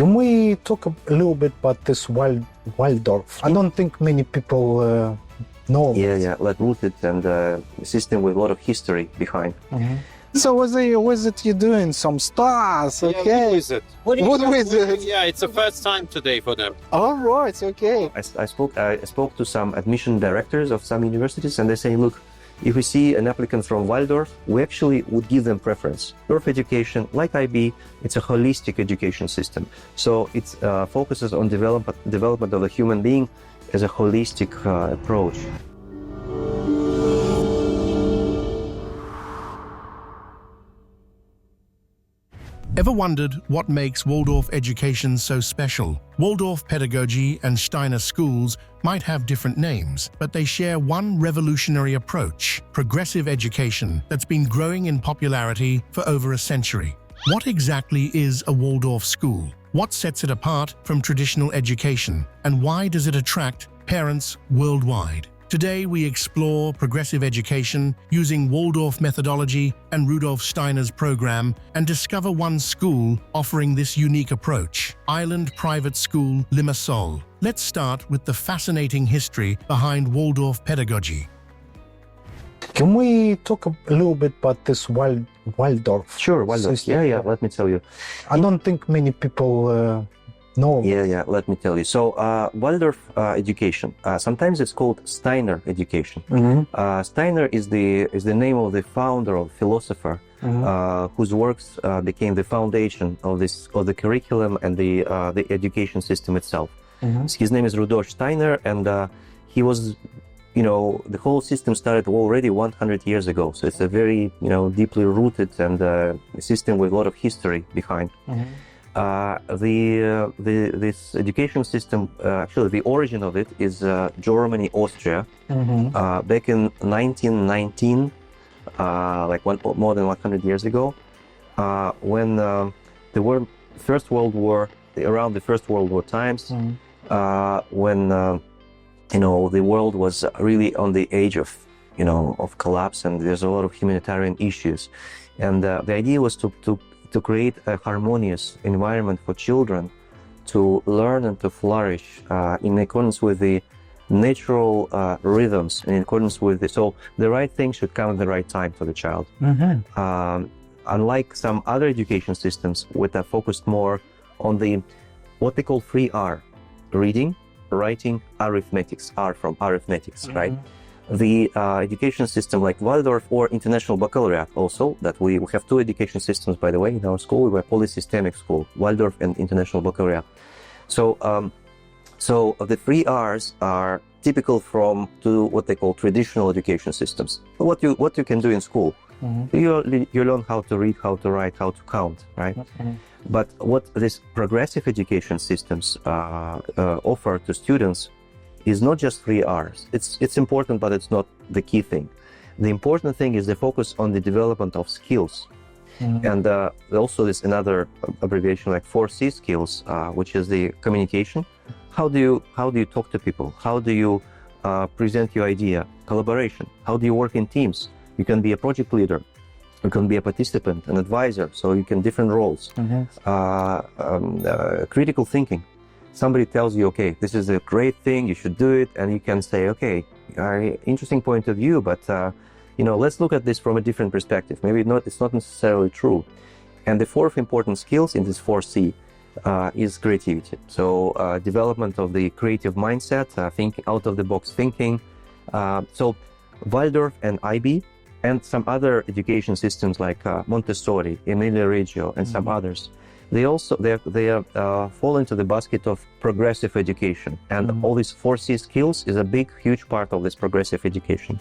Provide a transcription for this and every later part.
Can we talk a little bit about this Waldorf? I don't think many people know. Yeah, like rooted and a system with a lot of history behind. So was it you doing some stars? Okay. Yeah, what is it? What is it? Yeah, it's the first time today for them. All right, okay. I spoke to some admission directors of some universities, and they say, look, if we see an applicant from Waldorf, we actually would give them preference. Waldorf education, like IB, it's a holistic education system. So it focuses on development of the human being as a holistic approach. Ever wondered what makes Waldorf education so special? Waldorf pedagogy and Steiner schools might have different names, but they share one revolutionary approach: progressive education that's been growing in popularity for over a century. What exactly is a Waldorf school? What sets it apart from traditional education? And why does it attract parents worldwide? Today, we explore progressive education using Waldorf methodology and Rudolf Steiner's program and discover one school offering this unique approach: Island Private School, Limassol. Let's start with the fascinating history behind Waldorf pedagogy. Can we talk a little bit about this Waldorf? Sure, Waldorf. system? Yeah, let me tell you. I don't think many people know. Yeah, let me tell you. So, Waldorf education, sometimes it's called Steiner education. Steiner is the name of the founder or philosopher whose works became the foundation of the curriculum and the education system itself. His name is Rudolf Steiner, and he was, the whole system started already 100 years ago. So it's a very, deeply rooted and system with a lot of history behind. This education system, actually, the origin of it is Germany, Austria, back in 1919, more than 100 years ago, when the First World War, around the First World War times, when the world was really on the edge of collapse, and there's a lot of humanitarian issues, and the idea was to create a harmonious environment for children to learn and to flourish in accordance with the natural rhythms, in accordance with so the right thing should come at the right time for the child. Unlike some other education systems, which are focused more on what they call 3R: reading, writing, arithmetics. R from arithmetics, right? The education system like Waldorf or International Baccalaureate also, that we have two education systems, by the way, in our school. We're a polysystemic school, Waldorf and International Baccalaureate. So the 3Rs are typical to what they call traditional education systems. What you can do in school, you learn how to read, how to write, how to count, right? But what these progressive education systems offer to students is not just 3Rs. It's important, but it's not the key thing. The important thing is the focus on the development of skills. And also there's another abbreviation like 4C skills, which is the communication. How do you talk to people? How do you present your idea? Collaboration. How do you work in teams? You can be a project leader. You can be a participant, an advisor. So you can different roles. Critical thinking. Somebody tells you, okay, this is a great thing, you should do it, and you can say, okay, interesting point of view, but let's look at this from a different perspective. Maybe it's not necessarily true. And the fourth important skills in this 4C is creativity. So development of the creative mindset, thinking out of the box thinking. So Waldorf and IB and some other education systems like Montessori, Emilia Reggio, and some others, they fall into the basket of progressive education, and all these 4C skills is a huge part of this progressive education.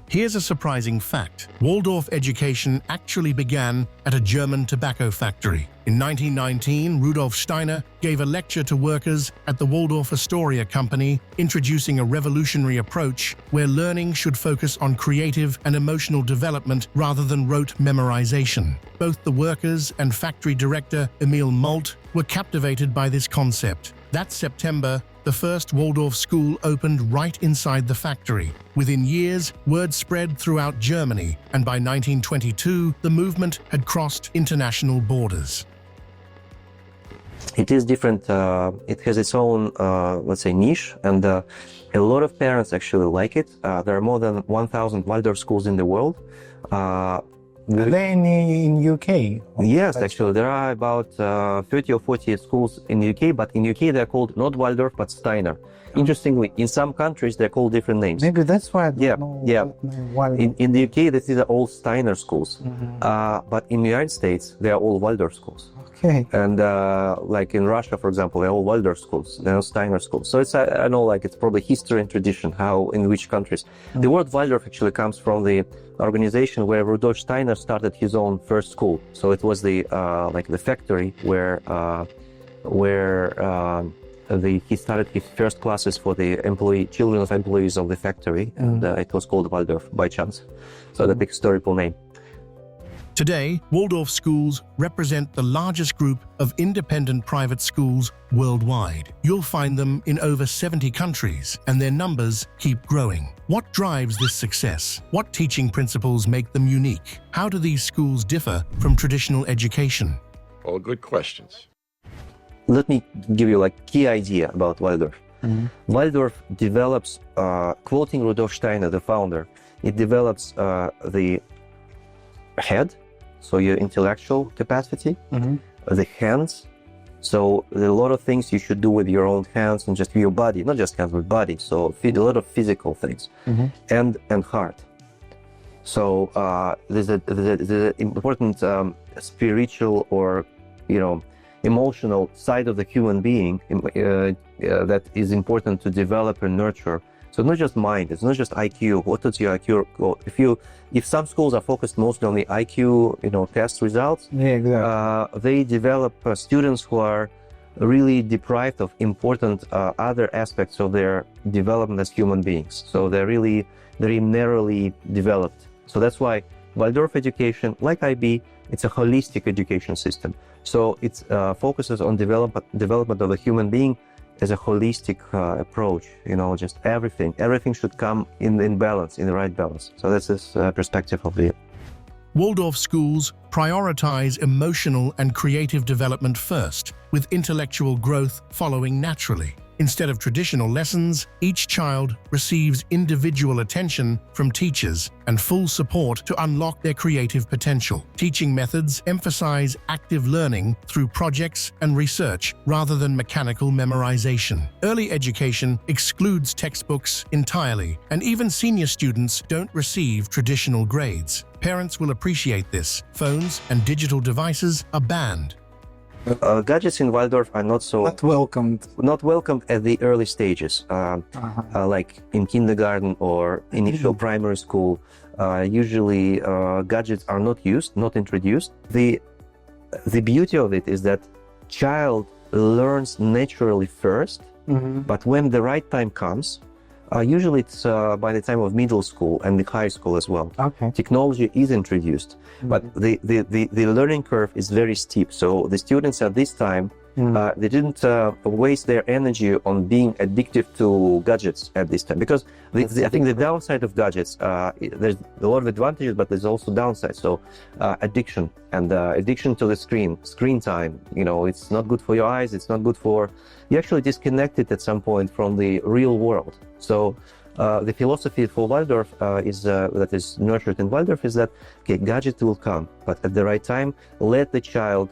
Here's a surprising fact. Waldorf education actually began at a German tobacco factory. In 1919, Rudolf Steiner gave a lecture to workers at the Waldorf Astoria Company, introducing a revolutionary approach where learning should focus on creative and emotional development rather than rote memorization. Both the workers and factory director, Emil Molt, were captivated by this concept. That September, the first Waldorf school opened right inside the factory. Within years, word spread throughout Germany, and by 1922, the movement had crossed international borders. It is different. It has its own, let's say, niche, and a lot of parents actually like it. There are more than 1,000 Waldorf schools in the world. Are they in UK? Yes, actually, there are about 30 or 40 schools in UK, but in UK they're called not Waldorf, but Steiner. Interestingly, in some countries they're called different names. Maybe that's why I don't Yeah, know yeah. why. In the UK, these are all Steiner schools, but in the United States, they are all Waldorf schools. Okay. And like in Russia, for example, they're all Waldorf schools, they're not Steiner schools. So it's, I know, like it's probably history and tradition, how, in which countries. The word Waldorf actually comes from the organization where Rudolf Steiner started his own first school. So it was the, like the factory where he started his first classes for the children of employees of the factory, and it was called Waldorf by chance. So the historical name. Today, Waldorf schools represent the largest group of independent private schools worldwide. You'll find them in over 70 countries, and their numbers keep growing. What drives this success? What teaching principles make them unique? How do these schools differ from traditional education? All good questions. Let me give you like key idea about Waldorf. Waldorf develops, quoting Rudolf Steiner, the founder, it develops the head, so your intellectual capacity, the hands, so there are a lot of things you should do with your own hands and just your body, not just hands, but body, so a lot of physical things, and heart. So there's an important spiritual or, emotional side of the human being that is important to develop and nurture. So not just mind, it's not just IQ. What is your IQ? If some schools are focused mostly on the IQ, test results, Yeah, exactly. they develop students who are really deprived of important other aspects of their development as human beings. So they're really very narrowly developed. So that's why Waldorf education, like IB, it's a holistic education system. So it focuses on development of the human being as a holistic approach, just everything should come in balance, in the right balance. So that's this perspective of the Waldorf schools prioritize emotional and creative development first, with intellectual growth following naturally. Instead of traditional lessons, each child receives individual attention from teachers and full support to unlock their creative potential. Teaching methods emphasize active learning through projects and research rather than mechanical memorization. Early education excludes textbooks entirely, and even senior students don't receive traditional grades. Parents will appreciate this. Phones and digital devices are banned. Gadgets in Waldorf are not welcomed at the early stages, like in kindergarten or initial primary school. Usually gadgets are not introduced. The beauty of it is that child learns naturally first, but when the right time comes, usually it's by the time of middle school and the high school as well. Okay. Technology is introduced, but the learning curve is very steep. So the students at this time, they didn't waste their energy on being addictive to gadgets at this time, because I think the downside of gadgets, there's a lot of advantages, but there's also downsides. So addiction to the screen time, it's not good for your eyes, it's not good for, you actually disconnected at some point from the real world. So the philosophy for Waldorf that is nurtured in Waldorf is that, okay, gadget will come, but at the right time, let the child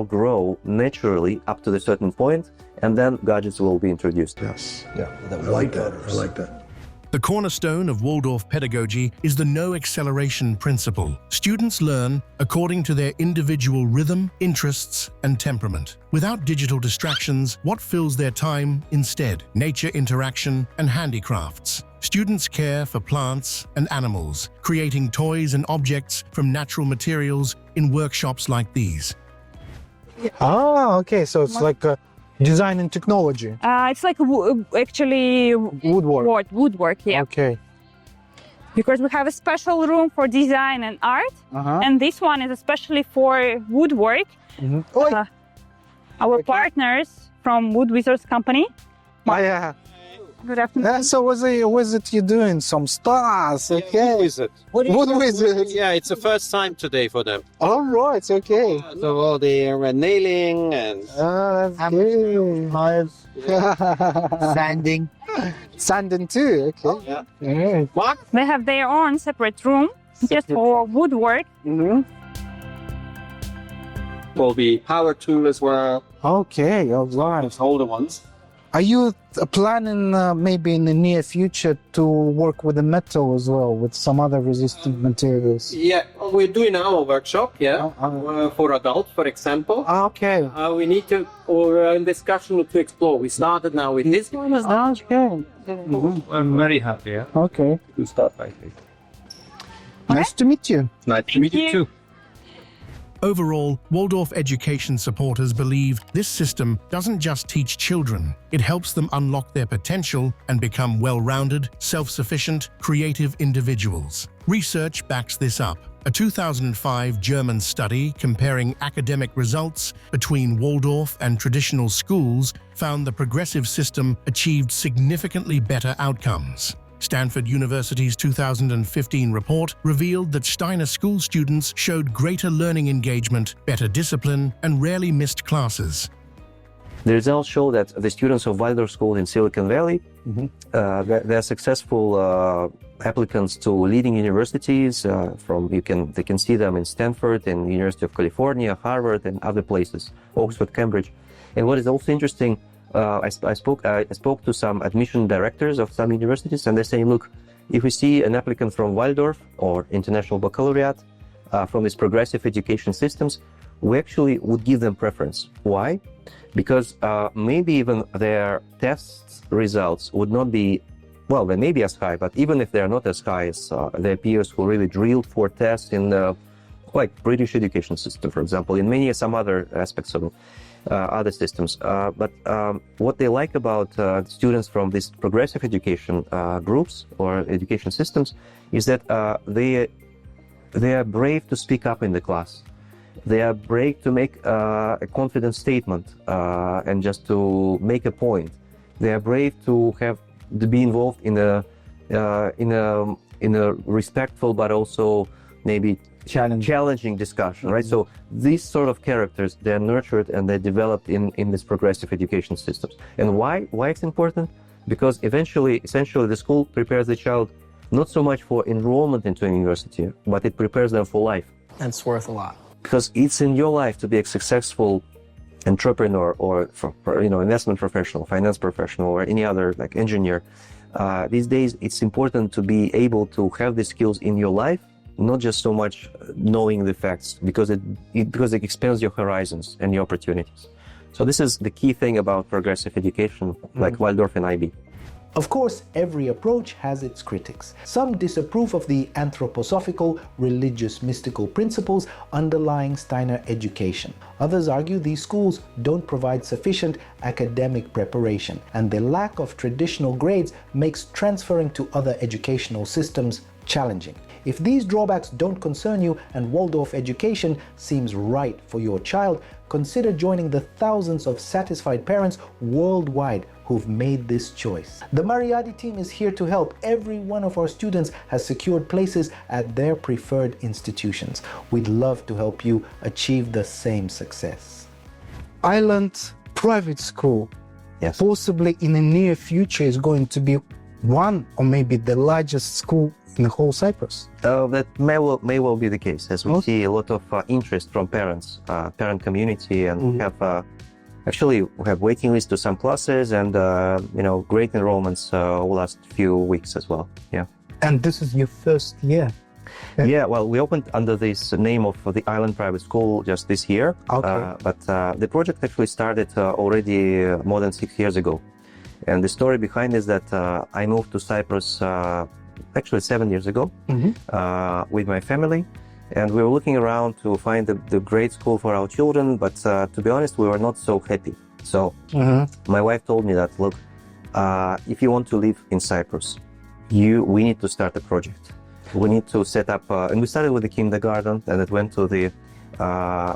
grow naturally up to a certain point, and then gadgets will be introduced. Yes. Yeah. I like that. The cornerstone of Waldorf pedagogy is the no acceleration principle. Students learn according to their individual rhythm, interests, and temperament. Without digital distractions, what fills their time instead? Nature interaction and handicrafts. Students care for plants and animals, creating toys and objects from natural materials in workshops like these. Okay, so it's like design and technology. It's like actually woodwork, yeah. Okay. Because we have a special room for design and art, and this one is especially for woodwork. Our partners from Wood Wizards Company. Yeah. Good afternoon. So was it you doing some stars? Okay. What is it? What was it? Yeah, it's the first time today for them. All right. Okay. So all the nailing and That's good. Sanding. Sanding too. Okay. yeah. Yeah. They have their own separate room just for woodwork. will be power tool as well. Okay. All right. Those older ones. Are you planning maybe in the near future to work with the metal as well, with some other resistant materials? Yeah, we're doing our workshop. Yeah, for adults, for example. Okay. We need to, or in discussion to explore. We started now with this one. Okay. I'm very happy. Yeah. Okay. To start like this. Nice to meet you. Nice to meet you too. Overall, Waldorf education supporters believe this system doesn't just teach children, it helps them unlock their potential and become well-rounded, self-sufficient, creative individuals. Research backs this up. A 2005 German study comparing academic results between Waldorf and traditional schools found the progressive system achieved significantly better outcomes. Stanford University's 2015 report revealed that Steiner school students showed greater learning engagement, better discipline, and rarely missed classes. The results show that the students of Waldorf school in Silicon Valley, they're successful applicants to leading universities. They can see them in Stanford and University of California, Harvard, and other places, Oxford, Cambridge. And what is also interesting, I spoke to some admission directors of some universities, and they're saying, look, if we see an applicant from Waldorf or International Baccalaureate, from these progressive education systems, we actually would give them preference. Why? Because maybe even their test results would not be, well, they may be as high, but even if they're not as high as their peers who really drilled for tests in the like British education system, for example, in some other aspects of other systems. But what they like about students from these progressive education groups or education systems is that they are brave to speak up in the class. They are brave to make a confident statement and just to make a point. They are brave to be involved in a respectful but also maybe challenging discussion, right? So these sort of characters, they're nurtured and they're developed in this progressive education systems. And why it's important? Because essentially the school prepares the child not so much for enrollment into a university, but it prepares them for life. That's worth a lot. Because it's in your life to be a successful entrepreneur or investment professional, finance professional, or any other like engineer. These days, it's important to be able to have these skills in your life, not just so much knowing the facts, because it expands your horizons and your opportunities. So this is the key thing about progressive education, like Waldorf and IB. Of course, every approach has its critics. Some disapprove of the anthroposophical, religious, mystical principles underlying Steiner education. Others argue these schools don't provide sufficient academic preparation, and the lack of traditional grades makes transferring to other educational systems challenging. If these drawbacks don't concern you and Waldorf education seems right for your child, consider joining the thousands of satisfied parents worldwide who've made this choice. The Mariadi team is here to help. Every one of our students has secured places at their preferred institutions. We'd love to help you achieve the same success. Island private school, Yes. possibly in the near future, is going to be one or maybe the largest school in the whole Cyprus. That may well be the case, as we see a lot of interest from parents, parent community, and we have waiting lists to some classes and great enrollments over the last few weeks as well. Yeah. And this is your first year. Yeah, well, we opened under this name of the Island Private School just this year. Okay. But the project actually started already more than 6 years ago. And the story behind is that I moved to Cyprus actually 7 years ago with my family. And we were looking around to find the great school for our children. But to be honest, we were not so happy. So my wife told me that, look, if you want to live in Cyprus, we need to start a project. We need to set up, and we started with the kindergarten, and it went to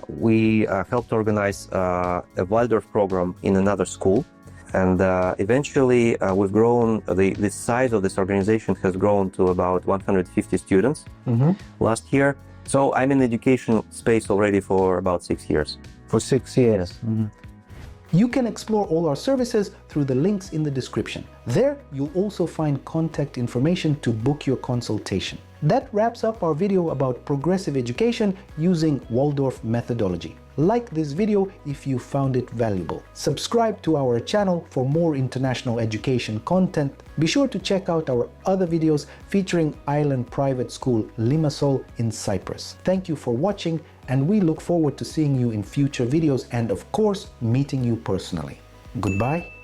we helped organize a Waldorf program in another school. And eventually we've grown, the size of this organization has grown to about 150 students last year. So I'm in the education space already for about 6 years. For 6 years. You can explore all our services through the links in the description. There, you'll also find contact information to book your consultation. That wraps up our video about progressive education using Waldorf methodology. Like this video if you found it valuable. Subscribe to our channel for more international education content. Be sure to check out our other videos featuring Island Private School Limassol in Cyprus. Thank you for watching, and we look forward to seeing you in future videos and, of course, meeting you personally. Goodbye.